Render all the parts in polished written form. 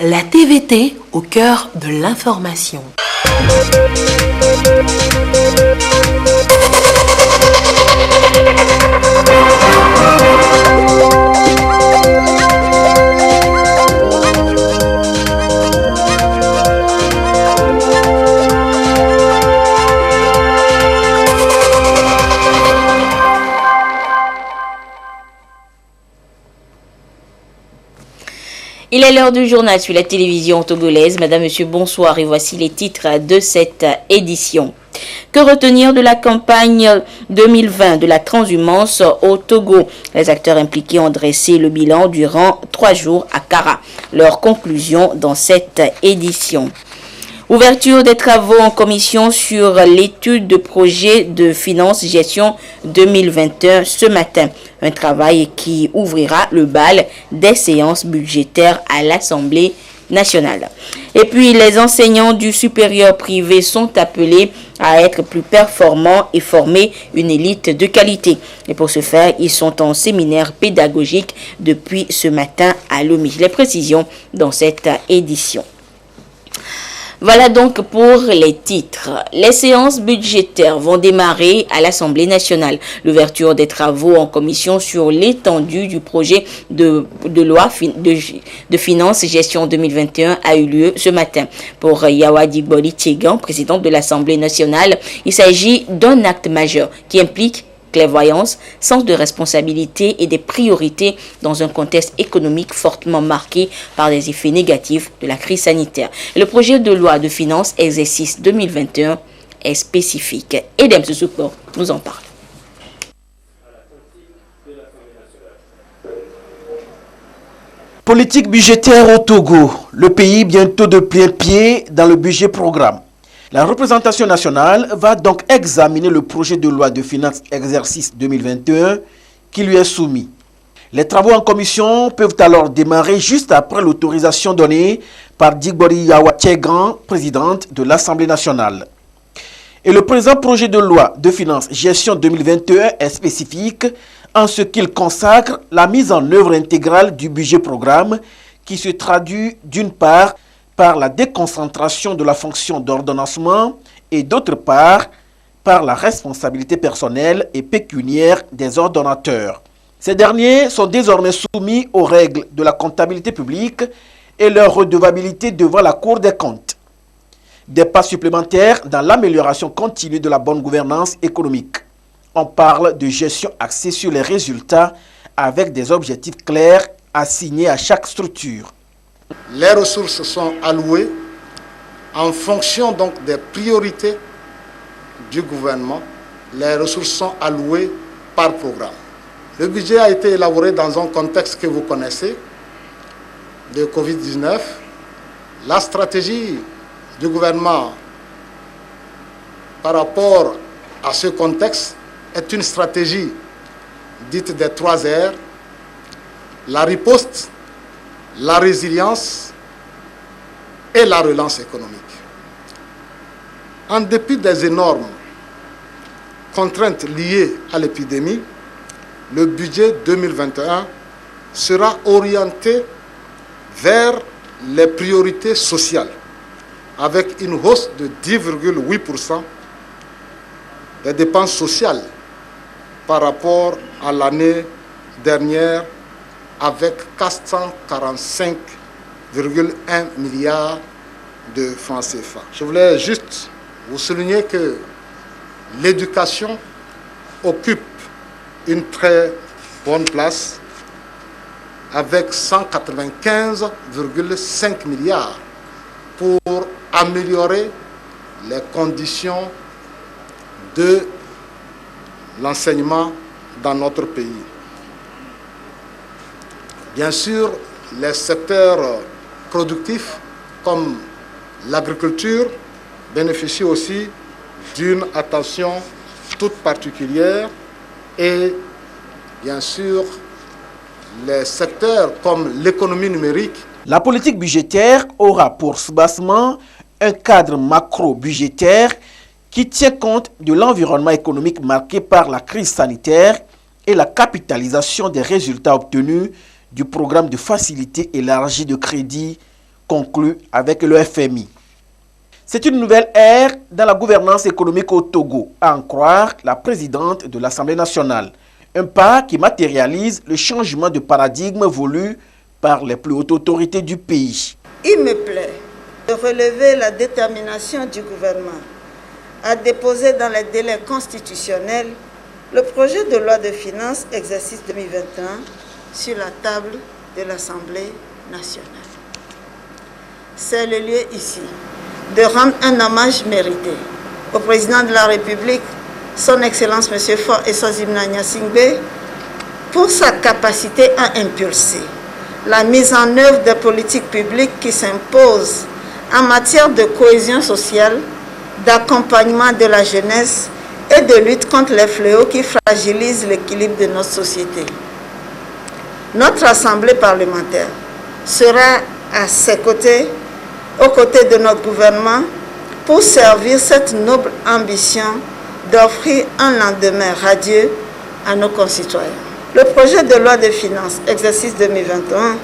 La TVT au cœur de l'information. Il est l'heure du journal sur la télévision togolaise. Madame, monsieur, bonsoir et voici les titres de cette édition. Que retenir de la campagne 2020 de la transhumance au Togo? Les acteurs impliqués ont dressé le bilan durant 3 jours à Kara. Leur conclusion dans cette édition. Ouverture des travaux en commission sur l'étude de projet de finances gestion 2021 ce matin. Un travail qui ouvrira le bal des séances budgétaires à l'Assemblée nationale. Et puis, les enseignants du supérieur privé sont appelés à être plus performants et former une élite de qualité. Et pour ce faire, ils sont en séminaire pédagogique depuis ce matin à Lomé. Les précisions dans cette édition. Voilà donc pour les titres. Les séances budgétaires vont démarrer à l'Assemblée nationale. L'ouverture des travaux en commission sur l'étendue du projet de loi de finances gestion 2021 a eu lieu ce matin. Pour Yawadi Boli-Tiegan, présidente de l'Assemblée nationale, il s'agit d'un acte majeur qui implique clairvoyance, sens de responsabilité et des priorités dans un contexte économique fortement marqué par les effets négatifs de la crise sanitaire. Le projet de loi de finances exercice 2021 est spécifique. Edem Soussouko nous en parle. Politique budgétaire au Togo. Le pays bientôt de plein pied dans le budget programme. La représentation nationale va donc examiner le projet de loi de finances exercice 2021 qui lui est soumis. Les travaux en commission peuvent alors démarrer juste après l'autorisation donnée par Digbori Yawatiegan, présidente de l'Assemblée nationale. Et le présent projet de loi de finances gestion 2021 est spécifique en ce qu'il consacre la mise en œuvre intégrale du budget programme qui se traduit d'une part par la déconcentration de la fonction d'ordonnancement et d'autre part par la responsabilité personnelle et pécuniaire des ordonnateurs. Ces derniers sont désormais soumis aux règles de la comptabilité publique et leur redevabilité devant la Cour des comptes. Des pas supplémentaires dans l'amélioration continue de la bonne gouvernance économique. On parle de gestion axée sur les résultats avec des objectifs clairs assignés à chaque structure. Les ressources sont allouées en fonction donc des priorités du gouvernement. Les ressources sont allouées par programme. Le budget a été élaboré dans un contexte que vous connaissez de Covid-19. La stratégie du gouvernement par rapport à ce contexte est une stratégie dite des 3 R. La riposte, la résilience et la relance économique. En dépit des énormes contraintes liées à l'épidémie, le budget 2021 sera orienté vers les priorités sociales, avec une hausse de 10,8% des dépenses sociales par rapport à l'année dernière, avec 445,1 milliards de francs CFA. Je voulais juste vous souligner que l'éducation occupe une très bonne place avec 195,5 milliards pour améliorer les conditions de l'enseignement dans notre pays. Bien sûr, les secteurs productifs comme l'agriculture bénéficient aussi d'une attention toute particulière et bien sûr les secteurs comme l'économie numérique. La politique budgétaire aura pour soubassement un cadre macro-budgétaire qui tient compte de l'environnement économique marqué par la crise sanitaire et la capitalisation des résultats obtenus du programme de facilité élargie de crédit conclus avec le FMI. C'est une nouvelle ère dans la gouvernance économique au Togo, à en croire la présidente de l'Assemblée nationale. Un pas qui matérialise le changement de paradigme voulu par les plus hautes autorités du pays. Il me plaît de relever la détermination du gouvernement à déposer dans les délais constitutionnels le projet de loi de finances exercice 2021 sur la table de l'Assemblée nationale. C'est le lieu ici de rendre un hommage mérité au président de la République, son Excellence M. Faure Eswazimna Gnassingbé, pour sa capacité à impulser la mise en œuvre des politiques publiques qui s'imposent en matière de cohésion sociale, d'accompagnement de la jeunesse et de lutte contre les fléaux qui fragilisent l'équilibre de notre société. Notre Assemblée parlementaire sera à ses côtés, aux côtés de notre gouvernement, pour servir cette noble ambition d'offrir un lendemain radieux à nos concitoyens. Le projet de loi de finances, exercice 2021,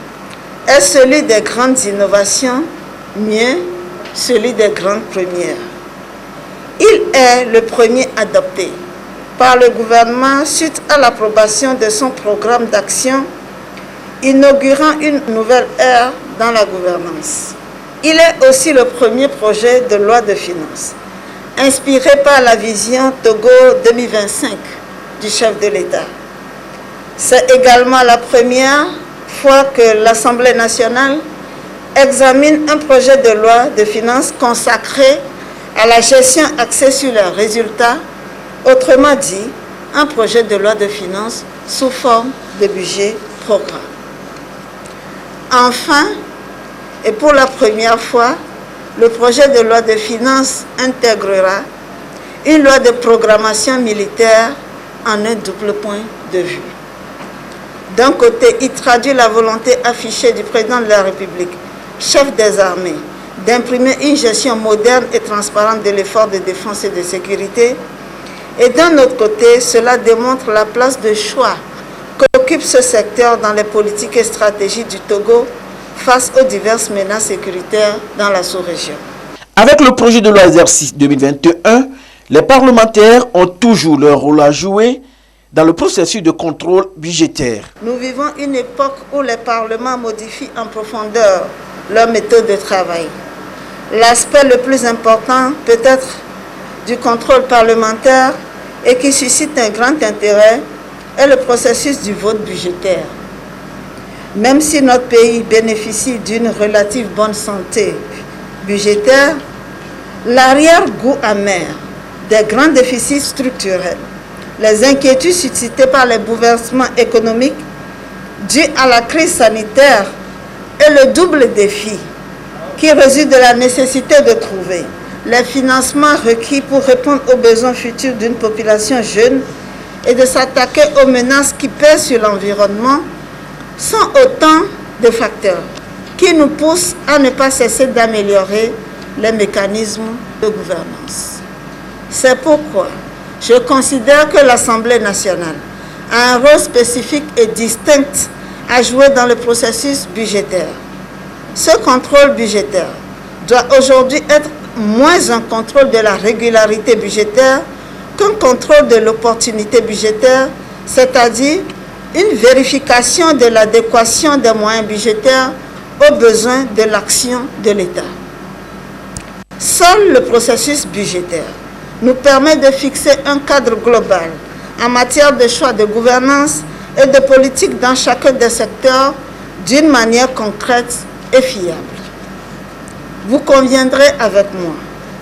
est celui des grandes innovations, mieux, celui des grandes premières. Il est le premier adopté par le gouvernement suite à l'approbation de son programme d'action inaugurant une nouvelle ère dans la gouvernance. Il est aussi le premier projet de loi de finances, inspiré par la vision Togo 2025 du chef de l'État. C'est également la première fois que l'Assemblée nationale examine un projet de loi de finances consacré à la gestion axée sur les résultats, autrement dit, un projet de loi de finances sous forme de budget programme. Enfin, et pour la première fois, le projet de loi de finances intégrera une loi de programmation militaire en un double point de vue. D'un côté, il traduit la volonté affichée du président de la République, chef des armées, d'imprimer une gestion moderne et transparente de l'effort de défense et de sécurité. Et d'un autre côté, cela démontre la place de choix qu'occupe ce secteur dans les politiques et stratégies du Togo face aux diverses menaces sécuritaires dans la sous-région. Avec le projet de loi exercice 2021, les parlementaires ont toujours leur rôle à jouer dans le processus de contrôle budgétaire. Nous vivons une époque où les parlements modifient en profondeur leur méthode de travail. L'aspect le plus important, peut-être, du contrôle parlementaire et qui suscite un grand intérêt est le processus du vote budgétaire. Même si notre pays bénéficie d'une relative bonne santé budgétaire, l'arrière-goût amer des grands déficits structurels, les inquiétudes suscitées par les bouleversements économiques dus à la crise sanitaire et le double défi qui résulte de la nécessité de trouver les financements requis pour répondre aux besoins futurs d'une population jeune et de s'attaquer aux menaces qui pèsent sur l'environnement sont autant de facteurs qui nous poussent à ne pas cesser d'améliorer les mécanismes de gouvernance. C'est pourquoi je considère que l'Assemblée nationale a un rôle spécifique et distinct à jouer dans le processus budgétaire. Ce contrôle budgétaire doit aujourd'hui être moins un contrôle de la régularité budgétaire qu'un contrôle de l'opportunité budgétaire, c'est-à-dire une vérification de l'adéquation des moyens budgétaires aux besoins de l'action de l'État. Seul le processus budgétaire nous permet de fixer un cadre global en matière de choix de gouvernance et de politique dans chacun des secteurs d'une manière concrète et fiable. Vous conviendrez avec moi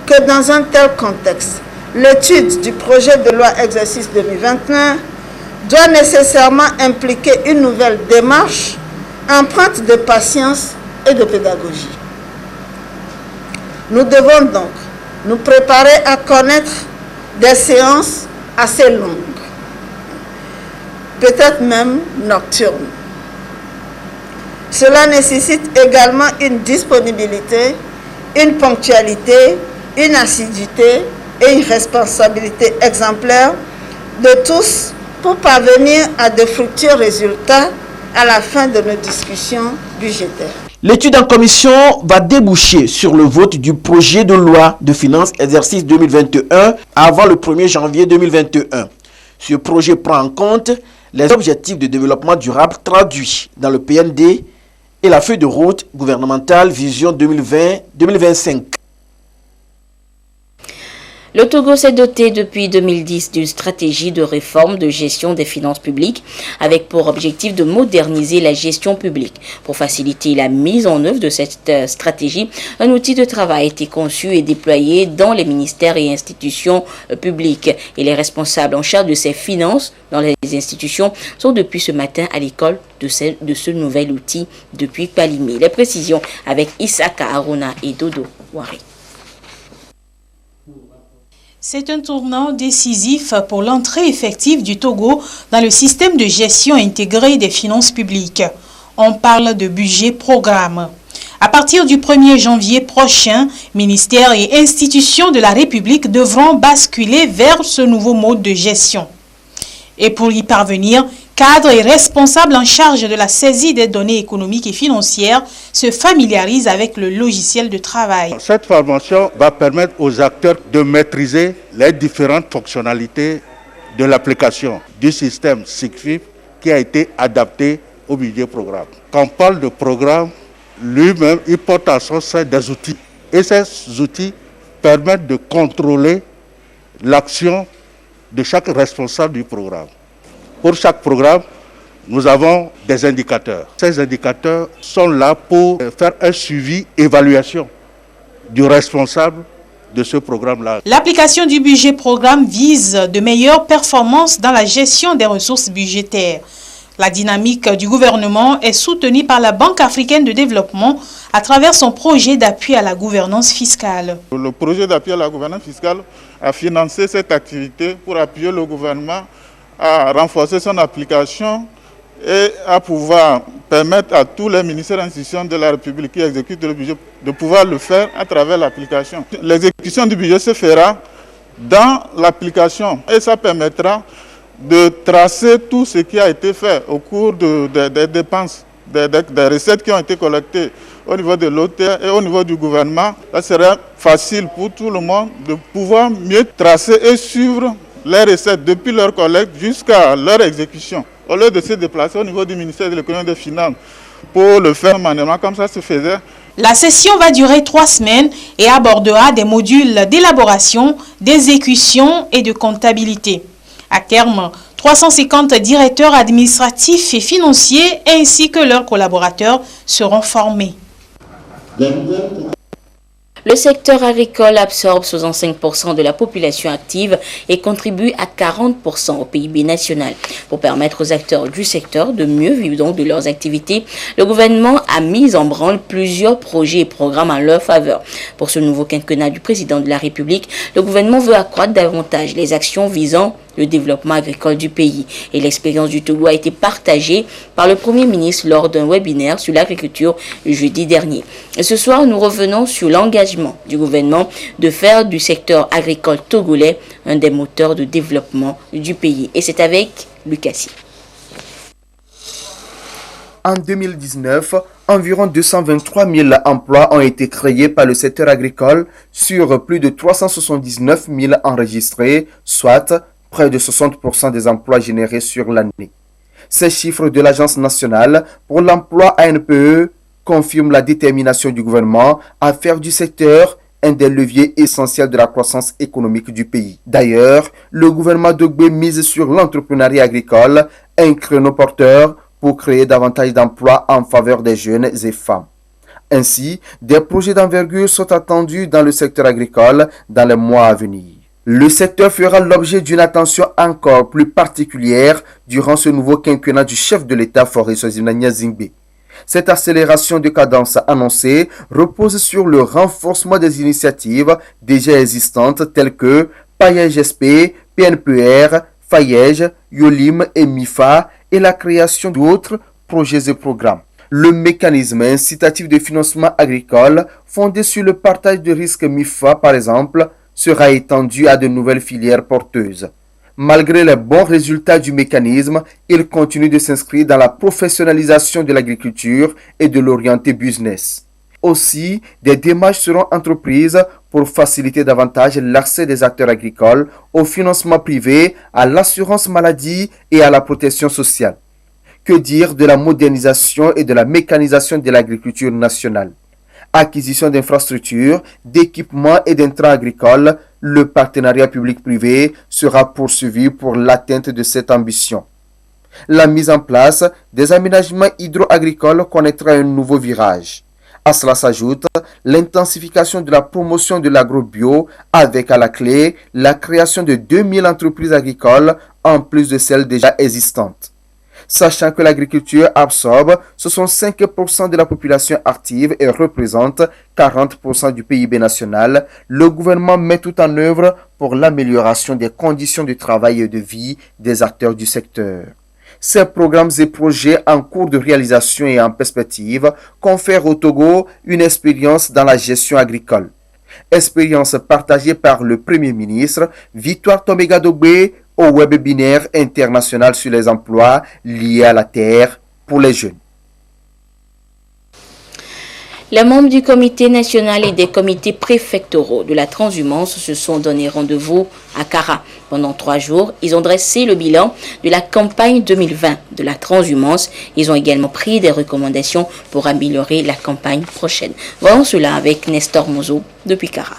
que dans un tel contexte, l'étude du projet de loi exercice 2021 doit nécessairement impliquer une nouvelle démarche empreinte de patience et de pédagogie. Nous devons donc nous préparer à connaître des séances assez longues, peut-être même nocturnes. Cela nécessite également une disponibilité, une ponctualité, une assiduité et une responsabilité exemplaire de tous pour parvenir à de fructueux résultats à la fin de nos discussions budgétaires. L'étude en commission va déboucher sur le vote du projet de loi de finances exercice 2021 avant le 1er janvier 2021. Ce projet prend en compte les objectifs de développement durable traduits dans le PND et la feuille de route gouvernementale Vision 2020-2025. Le Togo s'est doté depuis 2010 d'une stratégie de réforme de gestion des finances publiques avec pour objectif de moderniser la gestion publique. Pour faciliter la mise en œuvre de cette stratégie, un outil de travail a été conçu et déployé dans les ministères et institutions publiques. Et les responsables en charge de ces finances dans les institutions sont depuis ce matin à l'école de ce nouvel outil depuis Palimé. Les précisions avec Isaka Aruna et Dodo Wari. C'est un tournant décisif pour l'entrée effective du Togo dans le système de gestion intégrée des finances publiques. On parle de budget programme. À partir du 1er janvier prochain, ministères et institutions de la République devront basculer vers ce nouveau mode de gestion. Et pour y parvenir, cadres et responsables en charge de la saisie des données économiques et financières se familiarisent avec le logiciel de travail. Cette formation va permettre aux acteurs de maîtriser les différentes fonctionnalités de l'application du système SICFIP qui a été adapté au budget programme. Quand on parle de programme, lui-même, il porte à son sein des outils. Et ces outils permettent de contrôler l'action de chaque responsable du programme. Pour chaque programme, nous avons des indicateurs. Ces indicateurs sont là pour faire un suivi, évaluation du responsable de ce programme-là. L'application du budget programme vise de meilleures performances dans la gestion des ressources budgétaires. La dynamique du gouvernement est soutenue par la Banque africaine de développement à travers son projet d'appui à la gouvernance fiscale. Le projet d'appui à la gouvernance fiscale a financé cette activité pour appuyer le gouvernement à renforcer son application et à pouvoir permettre à tous les ministères et institutions de la République qui exécutent le budget de pouvoir le faire à travers l'application. L'exécution du budget se fera dans l'application et ça permettra de tracer tout ce qui a été fait au cours des dépenses, des recettes qui ont été collectées au niveau de l'OTR et au niveau du gouvernement. Ça serait facile pour tout le monde de pouvoir mieux tracer et suivre les recettes depuis leur collecte jusqu'à leur exécution. Au lieu de se déplacer au niveau du ministère de l'économie et des finances pour le faire manuellement comme ça se faisait. La session va durer 3 semaines et abordera des modules d'élaboration, d'exécution et de comptabilité. À terme, 350 directeurs administratifs et financiers ainsi que leurs collaborateurs seront formés. Le secteur agricole absorbe 65% de la population active et contribue à 40% au PIB national. Pour permettre aux acteurs du secteur de mieux vivre donc de leurs activités, le gouvernement a mis en branle plusieurs projets et programmes en leur faveur. Pour ce nouveau quinquennat du président de la République, le gouvernement veut accroître davantage les actions visant le développement agricole du pays. Et l'expérience du Togo a été partagée par le Premier ministre lors d'un webinaire sur l'agriculture jeudi dernier. Et ce soir, nous revenons sur l'engagement du gouvernement de faire du secteur agricole togolais un des moteurs de développement du pays. Et c'est avec Lucassi. En 2019, environ 223 000 emplois ont été créés par le secteur agricole sur plus de 379 000 enregistrés, soit près de 60% des emplois générés sur l'année. Ces chiffres de l'Agence nationale pour l'emploi ANPE confirment la détermination du gouvernement à faire du secteur un des leviers essentiels de la croissance économique du pays. D'ailleurs, le gouvernement d'Ogbe mise sur l'entrepreneuriat agricole, un créneau porteur pour créer davantage d'emplois en faveur des jeunes et femmes. Ainsi, des projets d'envergure sont attendus dans le secteur agricole dans les mois à venir. Le secteur fera l'objet d'une attention encore plus particulière durant ce nouveau quinquennat du chef de l'État Faure Sozimana Zingbe. Cette accélération de cadence annoncée repose sur le renforcement des initiatives déjà existantes telles que Paillage SP, PNPR, Faillège, Yolim et MIFA et la création d'autres projets et programmes. Le mécanisme incitatif de financement agricole fondé sur le partage de risques MIFA par exemple sera étendu à de nouvelles filières porteuses. Malgré les bons résultats du mécanisme, il continue de s'inscrire dans la professionnalisation de l'agriculture et de l'orienter business. Aussi, des démarches seront entreprises pour faciliter davantage l'accès des acteurs agricoles au financement privé, à l'assurance maladie et à la protection sociale. Que dire de la modernisation et de la mécanisation de l'agriculture nationale? Acquisition d'infrastructures, d'équipements et d'intrants agricoles, le partenariat public-privé sera poursuivi pour l'atteinte de cette ambition. La mise en place des aménagements hydro-agricoles connaîtra un nouveau virage. À cela s'ajoute l'intensification de la promotion de l'agro-bio avec à la clé la création de 2000 entreprises agricoles en plus de celles déjà existantes. Sachant que l'agriculture absorbe 65% de la population active et représente 40% du PIB national, le gouvernement met tout en œuvre pour l'amélioration des conditions de travail et de vie des acteurs du secteur. Ces programmes et projets en cours de réalisation et en perspective confèrent au Togo une expérience dans la gestion agricole. Expérience partagée par le Premier ministre Victoire Tombega-Dogbe au webinaire international sur les emplois liés à la terre pour les jeunes. Les membres du comité national et des comités préfectoraux de la transhumance se sont donné rendez-vous à Kara. Pendant 3 jours, ils ont dressé le bilan de la campagne 2020 de la transhumance. Ils ont également pris des recommandations pour améliorer la campagne prochaine. Voyons cela avec Nestor Mozo depuis Kara.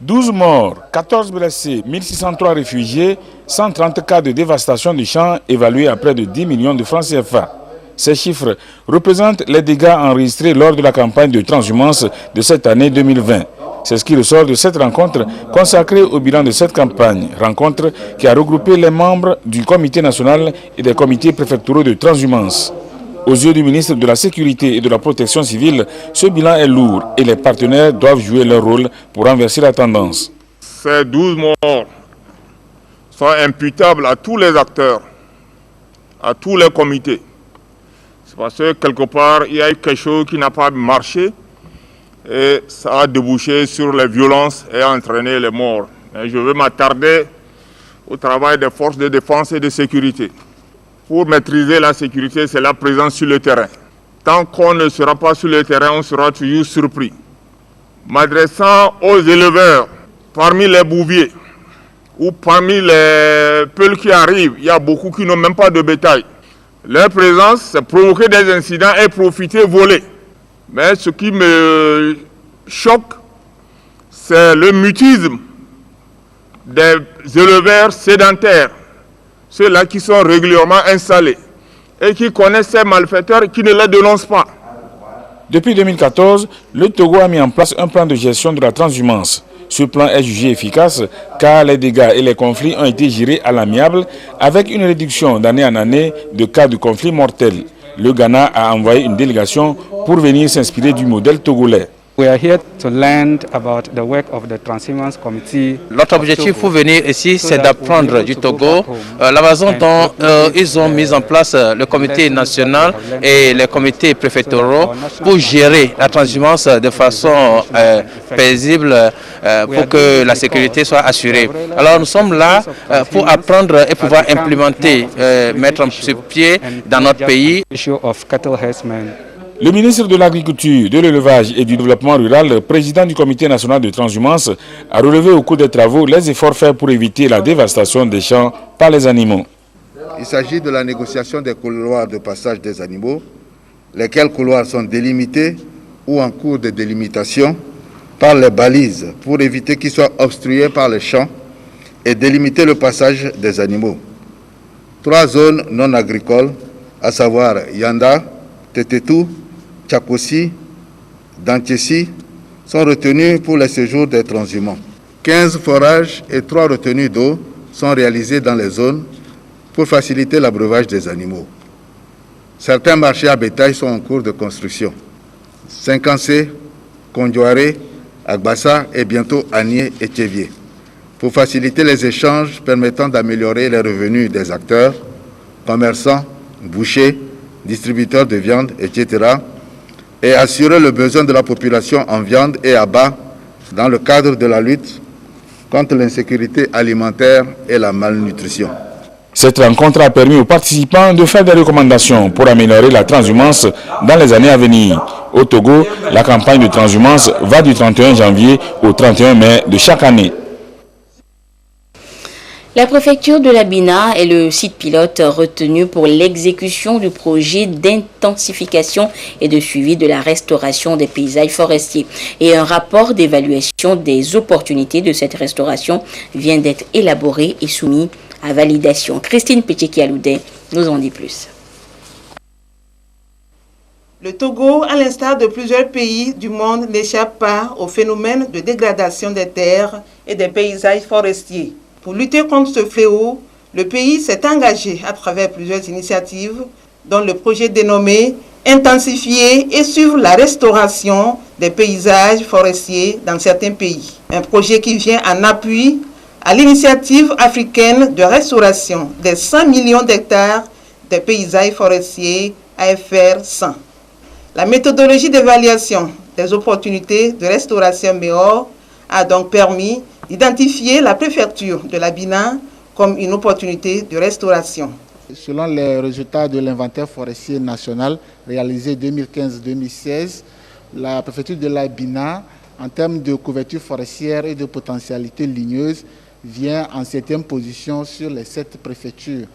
12 morts, 14 blessés, 1603 réfugiés, 130 cas de dévastation du champ évalués à près de 10 millions de francs CFA. Ces chiffres représentent les dégâts enregistrés lors de la campagne de transhumance de cette année 2020. C'est ce qui ressort de cette rencontre consacrée au bilan de cette campagne. Rencontre qui a regroupé les membres du comité national et des comités préfectoraux de transhumance. Aux yeux du ministre de la Sécurité et de la Protection civile, ce bilan est lourd et les partenaires doivent jouer leur rôle pour renverser la tendance. Ces 12 morts sont imputables à tous les acteurs, à tous les comités. C'est parce que quelque part, il y a eu quelque chose qui n'a pas marché et ça a débouché sur les violences et entraîné les morts. Et je veux m'attarder au travail des forces de défense et de sécurité. Pour maîtriser la sécurité, c'est la présence sur le terrain. Tant qu'on ne sera pas sur le terrain, on sera toujours surpris. M'adressant aux éleveurs, parmi les bouviers ou parmi les peuls qui arrivent, il y a beaucoup qui n'ont même pas de bétail. Leur présence, c'est provoquer des incidents et profiter, voler. Mais ce qui me choque, c'est le mutisme des éleveurs sédentaires, ceux-là qui sont régulièrement installés et qui connaissent ces malfaiteurs qui ne les dénoncent pas. Depuis 2014, le Togo a mis en place un plan de gestion de la transhumance. Ce plan est jugé efficace car les dégâts et les conflits ont été gérés à l'amiable avec une réduction d'année en année de cas de conflits mortels. Le Ghana a envoyé une délégation pour venir s'inspirer du modèle togolais. We are here to learn about the work of the Transhumance Committee. Notre objectif pour venir ici, c'est d'apprendre du Togo la façon dont ils ont mis en place le comité national et les comités préfectoraux pour gérer la transhumance de façon paisible pour que la sécurité soit assurée. Alors nous sommes là pour apprendre et pouvoir implémenter, mettre sur pied dans notre pays. Le ministre de l'Agriculture, de l'Élevage et du Développement rural, président du comité national de transhumance, a relevé au cours des travaux les efforts faits pour éviter la dévastation des champs par les animaux. Il s'agit de la négociation des couloirs de passage des animaux, lesquels couloirs sont délimités ou en cours de délimitation par les balises pour éviter qu'ils soient obstrués par les champs et délimiter le passage des animaux. 3 zones non agricoles, à savoir Yanda, Tetetou, Tchakossi, Dantessi, sont retenus pour les séjours des transhumants. 15 forages et 3 retenues d'eau sont réalisés dans les zones pour faciliter l'abreuvage des animaux. Certains marchés à bétail sont en cours de construction. 50C, Kondjoare, Agbassa et bientôt Agné et Tchévier, pour faciliter les échanges permettant d'améliorer les revenus des acteurs, commerçants, bouchers, distributeurs de viande, etc., et assurer le besoin de la population en viande et à bas dans le cadre de la lutte contre l'insécurité alimentaire et la malnutrition. Cette rencontre a permis aux participants de faire des recommandations pour améliorer la transhumance dans les années à venir. Au Togo, la campagne de transhumance va du 31 janvier au 31 mai de chaque année. La préfecture de la Bina est le site pilote retenu pour l'exécution du projet d'intensification et de suivi de la restauration des paysages forestiers. Et un rapport d'évaluation des opportunités de cette restauration vient d'être élaboré et soumis à validation. Christine Pétcheki-Aloudet nous en dit plus. Le Togo, à l'instar de plusieurs pays du monde, n'échappe pas au phénomène de dégradation des terres et des paysages forestiers. Pour lutter contre ce fléau, le pays s'est engagé à travers plusieurs initiatives, dont le projet dénommé « Intensifier et suivre la restauration des paysages forestiers dans certains pays ». Un projet qui vient en appui à l'initiative africaine de restauration des 100 millions d'hectares de paysages forestiers AFR 100. La méthodologie d'évaluation des opportunités de restauration MEOR a donc permis d'identifier la préfecture de la Bina comme une opportunité de restauration. Selon les résultats de l'inventaire forestier national réalisé 2015-2016, la préfecture de la Bina, en termes de couverture forestière et de potentialité ligneuse, vient en 7e position sur les 7 préfectures.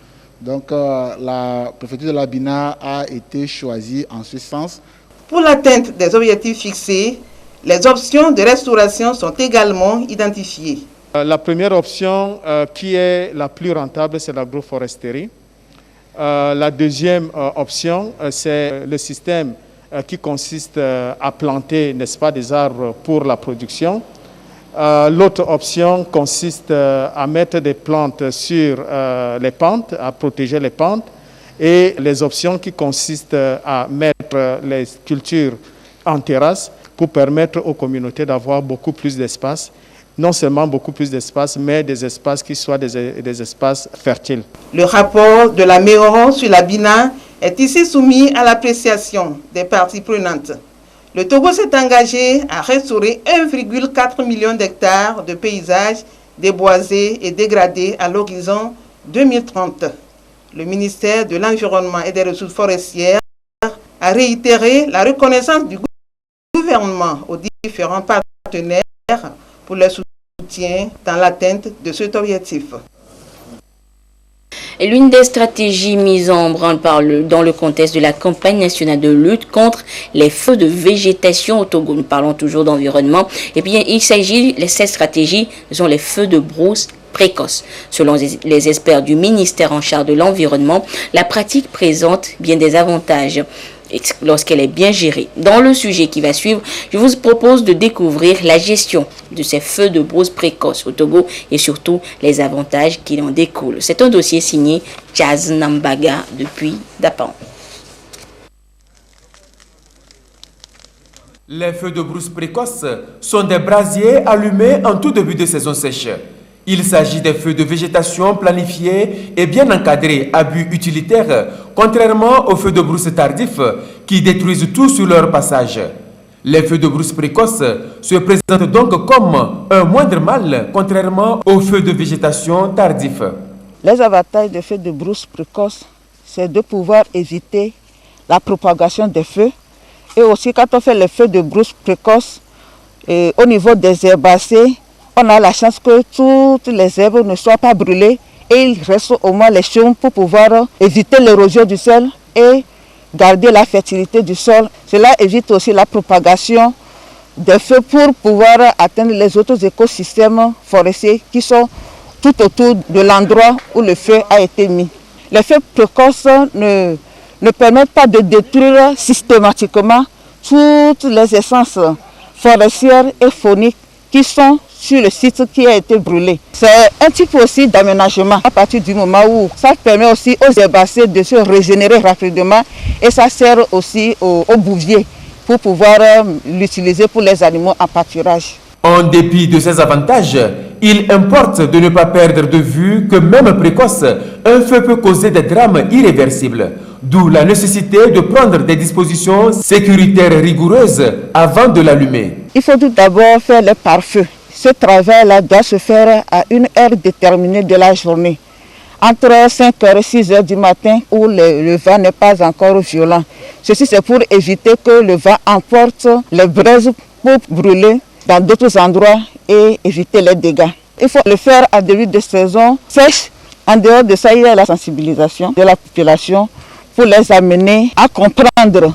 Donc la préfecture de la Bina a été choisie en ce sens. Pour l'atteinte des objectifs fixés, les options de restauration sont également identifiées. La première option qui est la plus rentable, c'est l'agroforesterie. La deuxième option, c'est le système qui consiste à planter, n'est-ce pas, des arbres pour la production. L'autre option consiste à mettre des plantes sur les pentes, à protéger les pentes. Et les options qui consistent à mettre les cultures en terrasse pour permettre aux communautés d'avoir beaucoup plus d'espace. Non seulement beaucoup plus d'espace, mais des espaces qui soient des espaces fertiles. Le rapport de la MEOR sur la Bina est ici soumis à l'appréciation des parties prenantes. Le Togo s'est engagé à restaurer 1,4 million d'hectares de paysages déboisés et dégradés à l'horizon 2030. Le ministère de l'Environnement et des Ressources forestières a réitéré la reconnaissance du gouvernement aux différents partenaires pour leur soutien dans l'atteinte de cet objectif. L'une des stratégies mises en branle dans le contexte de la campagne nationale de lutte contre les feux de végétation au Togo, nous parlons toujours d'environnement, et bien il s'agit, ces stratégies sont les feux de brousse précoces. Selon les experts du ministère en charge de l'environnement, la pratique présente bien des avantages lorsqu'elle est bien gérée. Dans le sujet qui va suivre, je vous propose de découvrir la gestion de ces feux de brousse précoces au Togo et surtout les avantages qui en découlent. C'est un dossier signé Chaz Nambaga depuis Dapan. Les feux de brousse précoces sont des brasiers allumés en tout début de saison sèche. Il s'agit des feux de végétation planifiés et bien encadrés à but utilitaire, contrairement aux feux de brousse tardifs qui détruisent tout sur leur passage. Les feux de brousse précoces se présentent donc comme un moindre mal, contrairement aux feux de végétation tardifs. Les avantages des feux de brousse précoces, c'est de pouvoir éviter la propagation des feux. Et aussi, quand on fait les feux de brousse précoces, au niveau des herbacées, on a la chance que toutes les herbes ne soient pas brûlées et il reste au moins les chaumes pour pouvoir éviter l'érosion du sol et garder la fertilité du sol. Cela évite aussi la propagation des feux pour pouvoir atteindre les autres écosystèmes forestiers qui sont tout autour de l'endroit où le feu a été mis. Les feux précoces ne permettent pas de détruire systématiquement toutes les essences forestières et fauniques qui sont sur le site qui a été brûlé. C'est un type aussi d'aménagement à partir du moment où ça permet aussi aux herbacées de se régénérer rapidement et ça sert aussi aux bouviers pour pouvoir l'utiliser pour les animaux en pâturage. En dépit de ces avantages, il importe de ne pas perdre de vue que même précoce, un feu peut causer des drames irréversibles. D'où la nécessité de prendre des dispositions sécuritaires rigoureuses avant de l'allumer. Il faut tout d'abord faire les pare-feux. ce travail-là doit se faire à une heure déterminée de la journée, entre 5h et 6h du matin où le vent n'est pas encore violent. Ceci c'est pour éviter que le vent emporte les braises pour brûler dans d'autres endroits et éviter les dégâts. Il faut le faire à début de saison sèche. En dehors de ça, il y a la sensibilisation de la population pour les amener à comprendre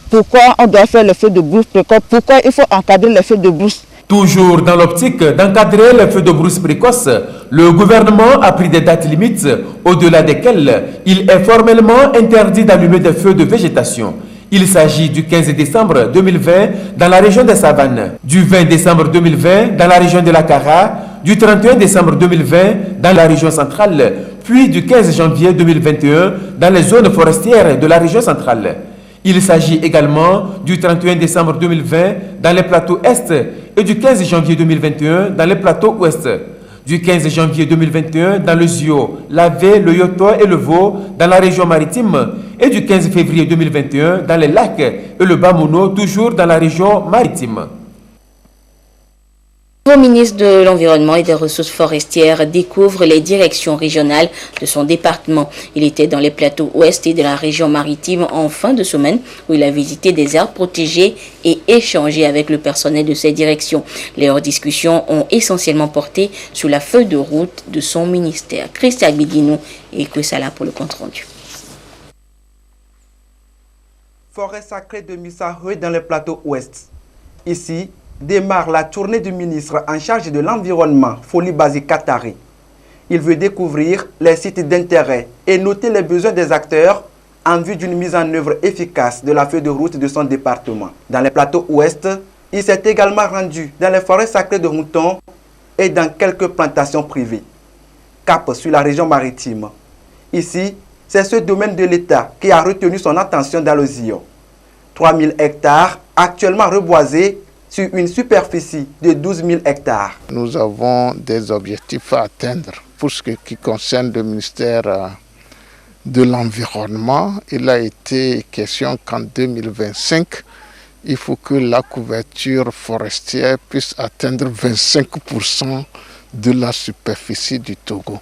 pourquoi on doit faire le feu de brousse précoce, pourquoi il faut encadrer les feux de brousse. Toujours dans l'optique d'encadrer les feux de brousse précoce, le gouvernement a pris des dates limites au-delà desquelles il est formellement interdit d'allumer des feux de végétation. Il s'agit du 15 décembre 2020 dans la région des Savanes, du 20 décembre 2020 dans la région de la Kara, du 31 décembre 2020 dans la région centrale, puis du 15 janvier 2021 dans les zones forestières de la région centrale. Il s'agit également du 31 décembre 2020 dans les plateaux Est et du 15 janvier 2021 dans les plateaux Ouest. Du 15 janvier 2021 dans le Zio, l'Avé, le Yoto et le Vaud dans la région maritime et du 15 février 2021 dans les lacs et le Bamono, toujours dans la région maritime. Le ministre de l'Environnement et des Ressources forestières découvre les directions régionales de son département. Il était dans les plateaux ouest et de la région maritime en fin de semaine où il a visité des aires protégées et échangé avec le personnel de ces directions. Leurs discussions ont essentiellement porté sur la feuille de route de son ministère. Christian Bidinou et Kwesala pour le compte rendu. Forêt sacrée de Missahoui dans le plateau ouest. Ici, démarre la tournée du ministre en charge de l'environnement, Foli Bazi Katari. Il veut découvrir les sites d'intérêt et noter les besoins des acteurs en vue d'une mise en œuvre efficace de la feuille de route de son département. Dans les plateaux ouest, il s'est également rendu dans les forêts sacrées de Mouton et dans quelques plantations privées. Cap sur la région maritime. Ici, c'est ce domaine de l'État qui a retenu son attention dans le Zio. 3000 hectares actuellement reboisés sur une superficie de 12 000 hectares. Nous avons des objectifs à atteindre. Pour ce qui concerne le ministère de l'Environnement, il a été question qu'en 2025, il faut que la couverture forestière puisse atteindre 25% de la superficie du Togo.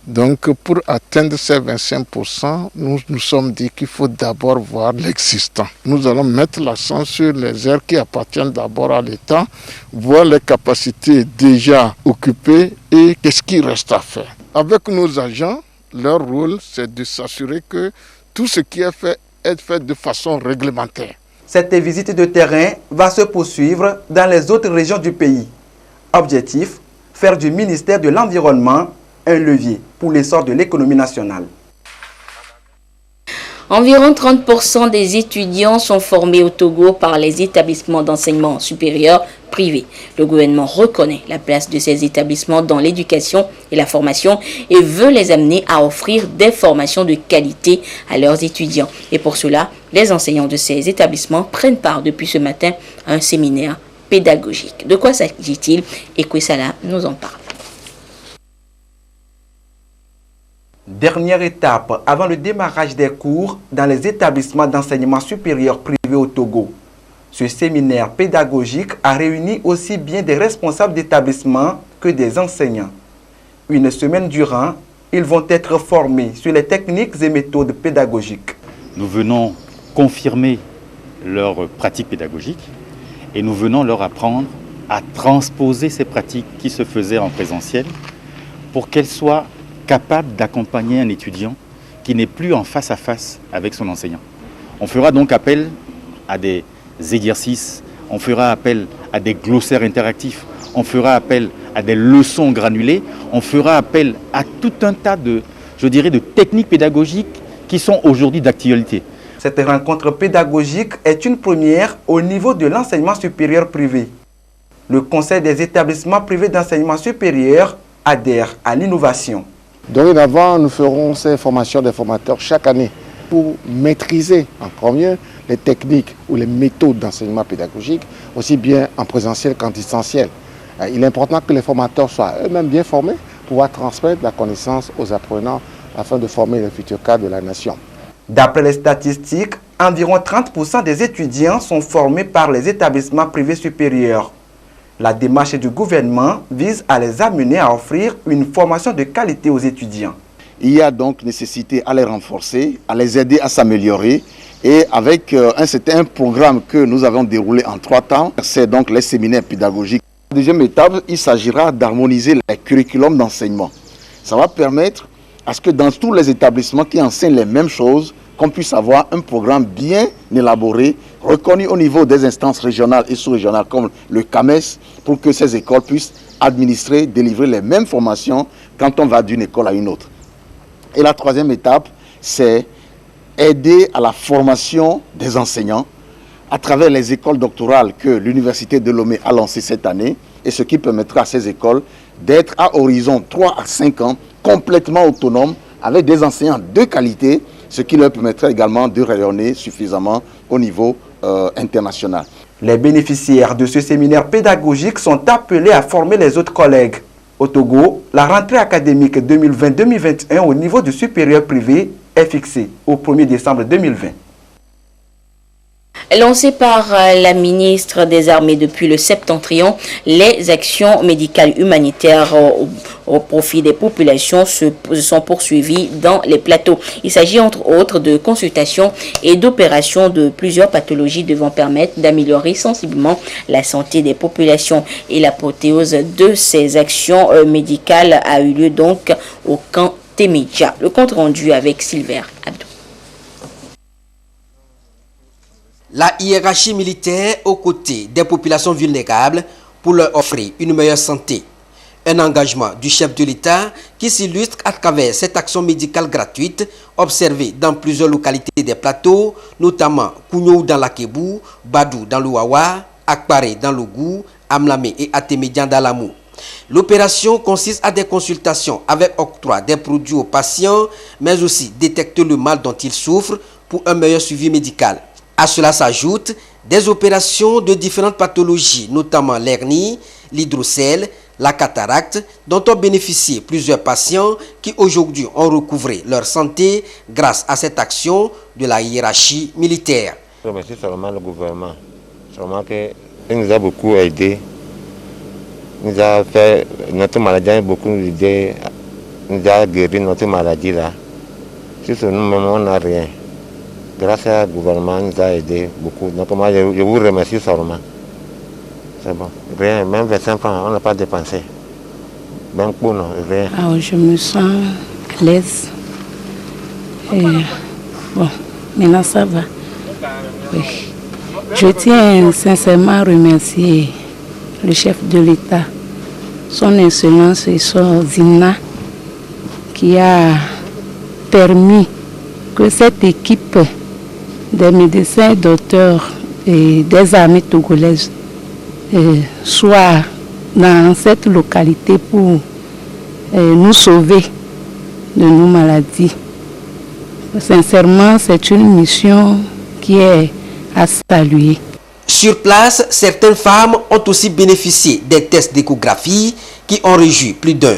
Donc pour atteindre ces 25%, nous nous sommes dit qu'il faut d'abord voir l'existant. Nous allons mettre l'accent sur les aires qui appartiennent d'abord à l'État, voir les capacités déjà occupées et qu'est-ce qui reste à faire. Avec nos agents, leur rôle c'est de s'assurer que tout ce qui est fait de façon réglementaire. Cette visite de terrain va se poursuivre dans les autres régions du pays. Objectif, faire du ministère de l'Environnement un levier pour l'essor de l'économie nationale. Environ 30% des étudiants sont formés au Togo par les établissements d'enseignement supérieur privés. Le gouvernement reconnaît la place de ces établissements dans l'éducation et la formation et veut les amener à offrir des formations de qualité à leurs étudiants. Et pour cela, les enseignants de ces établissements prennent part depuis ce matin à un séminaire pédagogique. De quoi s'agit-il? Et Kwesala nous en parle. Dernière étape avant le démarrage des cours dans les établissements d'enseignement supérieur privés au Togo. Ce séminaire pédagogique a réuni aussi bien des responsables d'établissements que des enseignants. Une semaine durant, ils vont être formés sur les techniques et méthodes pédagogiques. Nous venons confirmer leurs pratiques pédagogiques et nous venons leur apprendre à transposer ces pratiques qui se faisaient en présentiel pour qu'elles soient capable d'accompagner un étudiant qui n'est plus en face à face avec son enseignant. On fera donc appel à des exercices, on fera appel à des glossaires interactifs, on fera appel à des leçons granulées, on fera appel à tout un tas de techniques pédagogiques qui sont aujourd'hui d'actualité. Cette rencontre pédagogique est une première au niveau de l'enseignement supérieur privé. Le Conseil des établissements privés d'enseignement supérieur adhère à l'innovation. Dorénavant, nous ferons ces formations des formateurs chaque année pour maîtriser encore mieux les techniques ou les méthodes d'enseignement pédagogique, aussi bien en présentiel qu'en distanciel. Il est important que les formateurs soient eux-mêmes bien formés pour pouvoir transmettre la connaissance aux apprenants afin de former les futurs cadres de la nation. D'après les statistiques, environ 30% des étudiants sont formés par les établissements privés supérieurs. La démarche du gouvernement vise à les amener à offrir une formation de qualité aux étudiants. Il y a donc nécessité à les renforcer, à les aider à s'améliorer. Et avec un certain programme que nous avons déroulé en 3 temps, c'est donc les séminaires pédagogiques. La deuxième étape, il s'agira d'harmoniser les curriculums d'enseignement. Ça va permettre à ce que dans tous les établissements qui enseignent les mêmes choses, qu'on puisse avoir un programme bien élaboré, reconnu au niveau des instances régionales et sous-régionales comme le CAMES, pour que ces écoles puissent administrer, délivrer les mêmes formations quand on va d'une école à une autre. Et la troisième étape, c'est aider à la formation des enseignants à travers les écoles doctorales que l'Université de Lomé a lancées cette année, et ce qui permettra à ces écoles d'être à horizon 3 à 5 ans complètement autonomes avec des enseignants de qualité, ce qui leur permettrait également de rayonner suffisamment au niveau international. Les bénéficiaires de ce séminaire pédagogique sont appelés à former les autres collègues. Au Togo, la rentrée académique 2020-2021 au niveau du supérieur privé est fixée au 1er décembre 2020. Lancé par la ministre des Armées depuis le septentrion, les actions médicales humanitaires au profit des populations se sont poursuivies dans les plateaux. Il s'agit entre autres de consultations et d'opérations de plusieurs pathologies devant permettre d'améliorer sensiblement la santé des populations. Et l'apothéose de ces actions médicales a eu lieu donc au camp Temidja. Le compte rendu avec Silver Abdou. La hiérarchie militaire aux côtés des populations vulnérables pour leur offrir une meilleure santé. Un engagement du chef de l'État qui s'illustre à travers cette action médicale gratuite observée dans plusieurs localités des plateaux, notamment Kougnou dans l'Akebou, Badou dans l'Ouawa, Akpare dans l'Ougou, Amlamé et Atémédian dans l'Amou. L'opération consiste à des consultations avec octroi des produits aux patients, mais aussi détecter le mal dont ils souffrent pour un meilleur suivi médical. À cela s'ajoutent des opérations de différentes pathologies, notamment l'hernie, l'hydrocèle, la cataracte, dont ont bénéficié plusieurs patients qui aujourd'hui ont recouvré leur santé grâce à cette action de la hiérarchie militaire. Je remercie seulement le gouvernement, seulement qu'il nous a beaucoup aidés, nous a fait notre maladie, beaucoup aidé, nous a guéri notre maladie là. Si nous-mêmes on n'a rien. Grâce au gouvernement, nous a aidé beaucoup. Donc moi, je vous remercie seulement. C'est bon. Rien, même 25 francs, on n'a pas dépensé. Même pour nous, rien. Alors, je me sens à l'aise. Et bon, maintenant ça va. Oui. Je tiens sincèrement à remercier le chef de l'État, son Excellence et son Zina, qui a permis que cette équipe des médecins, docteurs et des armées togolaises soient dans cette localité pour nous sauver de nos maladies. Sincèrement, c'est une mission qui est à saluer. Sur place, certaines femmes ont aussi bénéficié des tests d'échographie qui ont réjoui plus d'un.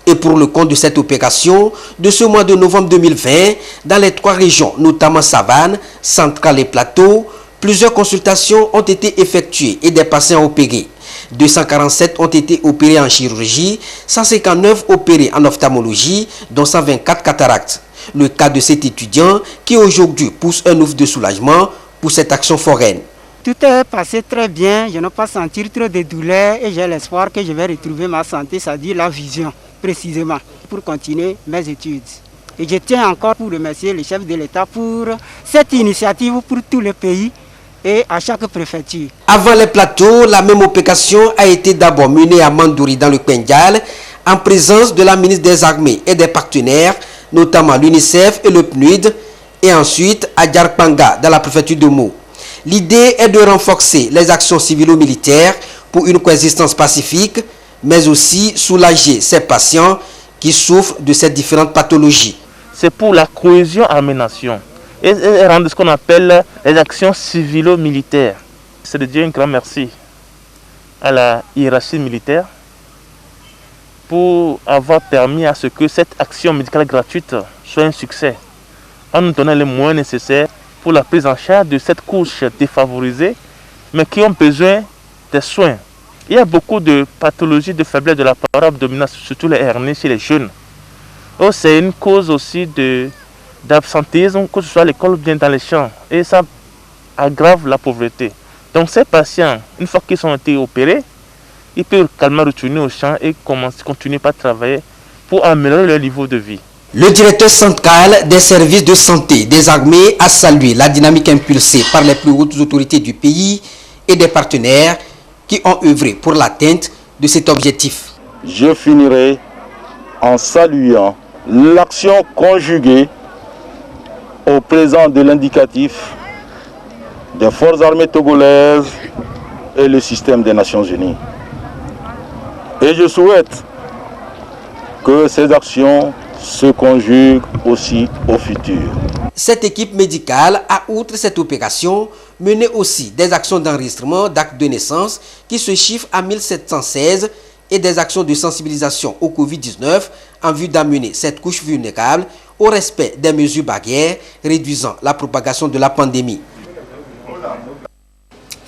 Et pour le compte de cette opération, de ce mois de novembre 2020, dans les 3 régions, notamment Savane, Centrale et Plateau, plusieurs consultations ont été effectuées et des patients opérés. 247 ont été opérés en chirurgie, 159 opérés en ophtalmologie, dont 124 cataractes. Le cas de cet étudiant qui aujourd'hui pousse un ouf de soulagement pour cette action foraine. Tout est passé très bien, je n'ai pas senti trop de douleur et j'ai l'espoir que je vais retrouver ma santé, c'est-à-dire la vision. Précisément pour continuer mes études. Et je tiens encore pour remercier le chef de l'État pour cette initiative pour tout le pays et à chaque préfecture. Avant les plateaux, la même opération a été d'abord menée à Mandouri dans le Pendial en présence de la ministre des Armées et des partenaires, notamment l'UNICEF et le PNUD, et ensuite à Djarpanga dans la préfecture de Meaux. L'idée est de renforcer les actions civilo-militaires pour une coexistence pacifique, mais aussi soulager ces patients qui souffrent de ces différentes pathologies. C'est pour la cohésion armée-nation et rendre ce qu'on appelle les actions civilo-militaires. C'est de dire un grand merci à la hiérarchie militaire pour avoir permis à ce que cette action médicale gratuite soit un succès, en nous donnant les moyens nécessaires pour la prise en charge de cette couche défavorisée, mais qui ont besoin des soins Il y a beaucoup de pathologies de faiblesse de l'appareil abdominal, surtout les hernies chez les jeunes. C'est une cause aussi d'absentéisme, que ce soit à l'école ou bien dans les champs. Et ça aggrave la pauvreté. Donc ces patients, une fois qu'ils ont été opérés, ils peuvent calmement retourner au champ et continuer à travailler pour améliorer leur niveau de vie. Le directeur central des services de santé des armées a salué la dynamique impulsée par les plus hautes autorités du pays et des partenaires qui ont œuvré pour l'atteinte de cet objectif. Je finirai en saluant l'action conjuguée au présent de l'indicatif des forces armées togolaises et le système des Nations Unies. Et je souhaite que ces actions se conjuguent aussi au futur. Cette équipe médicale a, outre cette opération, mené aussi des actions d'enregistrement d'actes de naissance qui se chiffrent à 1716 et des actions de sensibilisation au Covid-19 en vue d'amener cette couche vulnérable au respect des mesures barrières réduisant la propagation de la pandémie.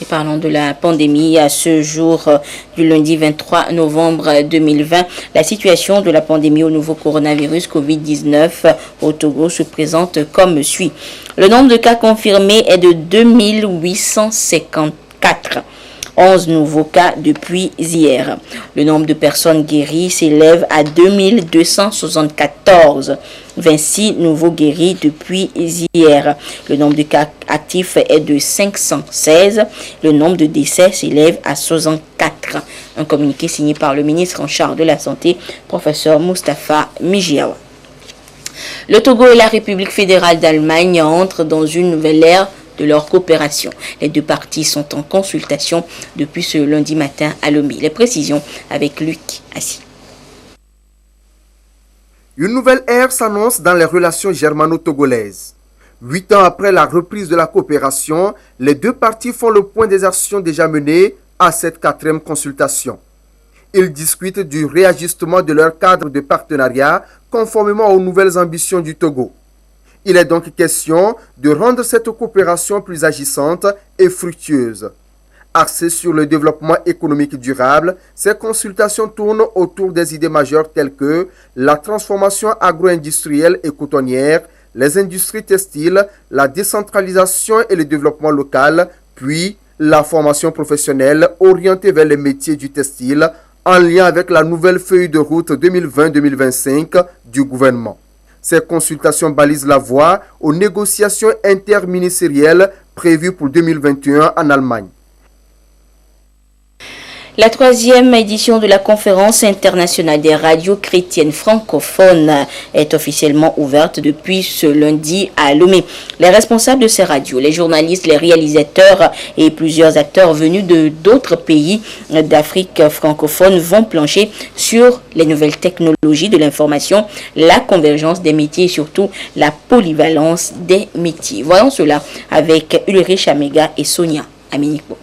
Et parlons de la pandémie, à ce jour du lundi 23 novembre 2020, la situation de la pandémie au nouveau coronavirus Covid-19 au Togo se présente comme suit. Le nombre de cas confirmés est de 2854. 11 nouveaux cas depuis hier. Le nombre de personnes guéries s'élève à 2274. 26 nouveaux guéris depuis hier. Le nombre de cas actifs est de 516. Le nombre de décès s'élève à 64. Un communiqué signé par le ministre en charge de la Santé, professeur Moustapha Mijiawa. Le Togo et la République fédérale d'Allemagne entrent dans une nouvelle ère de leur coopération. Les deux parties sont en consultation depuis ce lundi matin à Lomé. Les précisions avec Luc Assis. Une nouvelle ère s'annonce dans les relations germano-togolaises. 8 ans après la reprise de la coopération, les deux parties font le point des actions déjà menées à cette 4e consultation. Ils discutent du réajustement de leur cadre de partenariat conformément aux nouvelles ambitions du Togo. Il est donc question de rendre cette coopération plus agissante et fructueuse. Axées sur le développement économique durable, ces consultations tournent autour des idées majeures telles que la transformation agro-industrielle et cotonnière, les industries textiles, la décentralisation et le développement local, puis la formation professionnelle orientée vers les métiers du textile en lien avec la nouvelle feuille de route 2020-2025 du gouvernement. Ces consultations balisent la voie aux négociations interministérielles prévues pour 2021 en Allemagne. La 3e édition de la conférence internationale des radios chrétiennes francophones est officiellement ouverte depuis ce lundi à Lomé. Les responsables de ces radios, les journalistes, les réalisateurs et plusieurs acteurs venus d'autres pays d'Afrique francophone vont plancher sur les nouvelles technologies de l'information, la convergence des métiers et surtout la polyvalence des métiers. Voyons cela avec Ulrich Amega et Sonia Aminiko.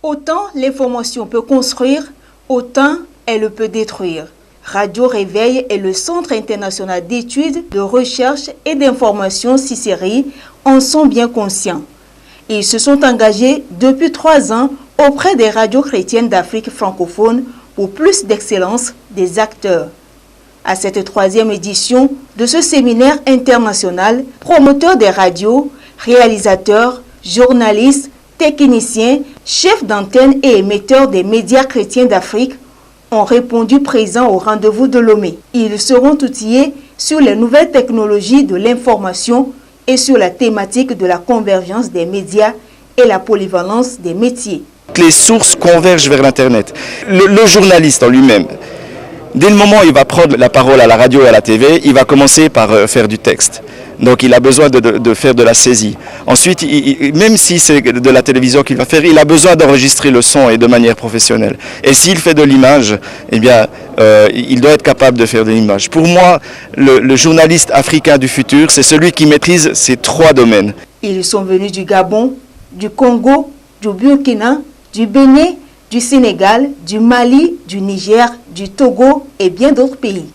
Autant l'information peut construire, autant elle peut détruire. Radio Réveil et le Centre international d'études, de recherche et d'information CICERI en sont bien conscients. Ils se sont engagés depuis 3 ans auprès des radios chrétiennes d'Afrique francophone pour plus d'excellence des acteurs. À cette 3e édition de ce séminaire international, promoteurs des radios, réalisateurs, journalistes, techniciens, chefs d'antenne et émetteurs des médias chrétiens d'Afrique ont répondu présents au rendez-vous de Lomé. Ils seront outillés sur les nouvelles technologies de l'information et sur la thématique de la convergence des médias et la polyvalence des métiers. Les sources convergent vers l'Internet. Le journaliste en lui-même, dès le moment où il va prendre la parole à la radio et à la TV, il va commencer par faire du texte. Donc il a besoin de faire de la saisie. Ensuite, même si c'est de la télévision qu'il va faire, il a besoin d'enregistrer le son et de manière professionnelle. Et s'il fait de l'image, eh bien, il doit être capable de faire de l'image. Pour moi, le journaliste africain du futur, c'est celui qui maîtrise ces 3 domaines. Ils sont venus du Gabon, du Congo, du Burkina, du Bénin, du Sénégal, du Mali, du Niger, du Togo et bien d'autres pays.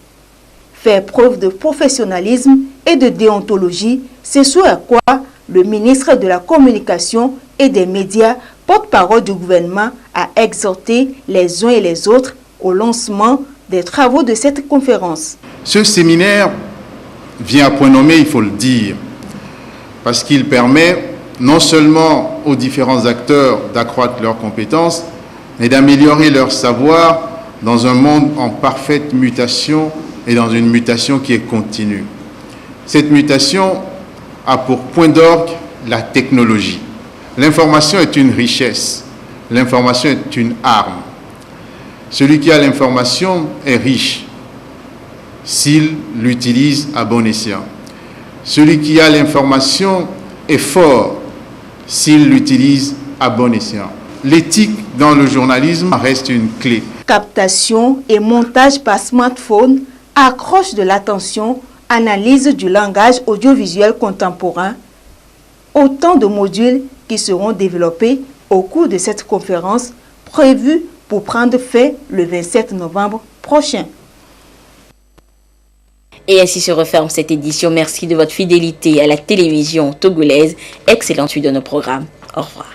Faire preuve de professionnalisme et de déontologie, c'est ce à quoi le ministre de la Communication et des Médias porte-parole du gouvernement, a exhorté les uns et les autres au lancement des travaux de cette conférence. Ce séminaire vient à point nommé, il faut le dire, parce qu'il permet non seulement aux différents acteurs d'accroître leurs compétences, mais d'améliorer leur savoir dans un monde en parfaite mutation et dans une mutation qui est continue. Cette mutation a pour point d'orgue la technologie. L'information est une richesse, l'information est une arme. Celui qui a l'information est riche s'il l'utilise à bon escient. Celui qui a l'information est fort s'il l'utilise à bon escient. L'éthique dans le journalisme reste une clé. Captation et montage par smartphone, accroche de l'attention, analyse du langage audiovisuel contemporain, autant de modules qui seront développés au cours de cette conférence prévue pour prendre fin le 27 novembre prochain. Et ainsi se referme cette édition. Merci de votre fidélité à la télévision togolaise. Excellente suite de nos programmes. Au revoir.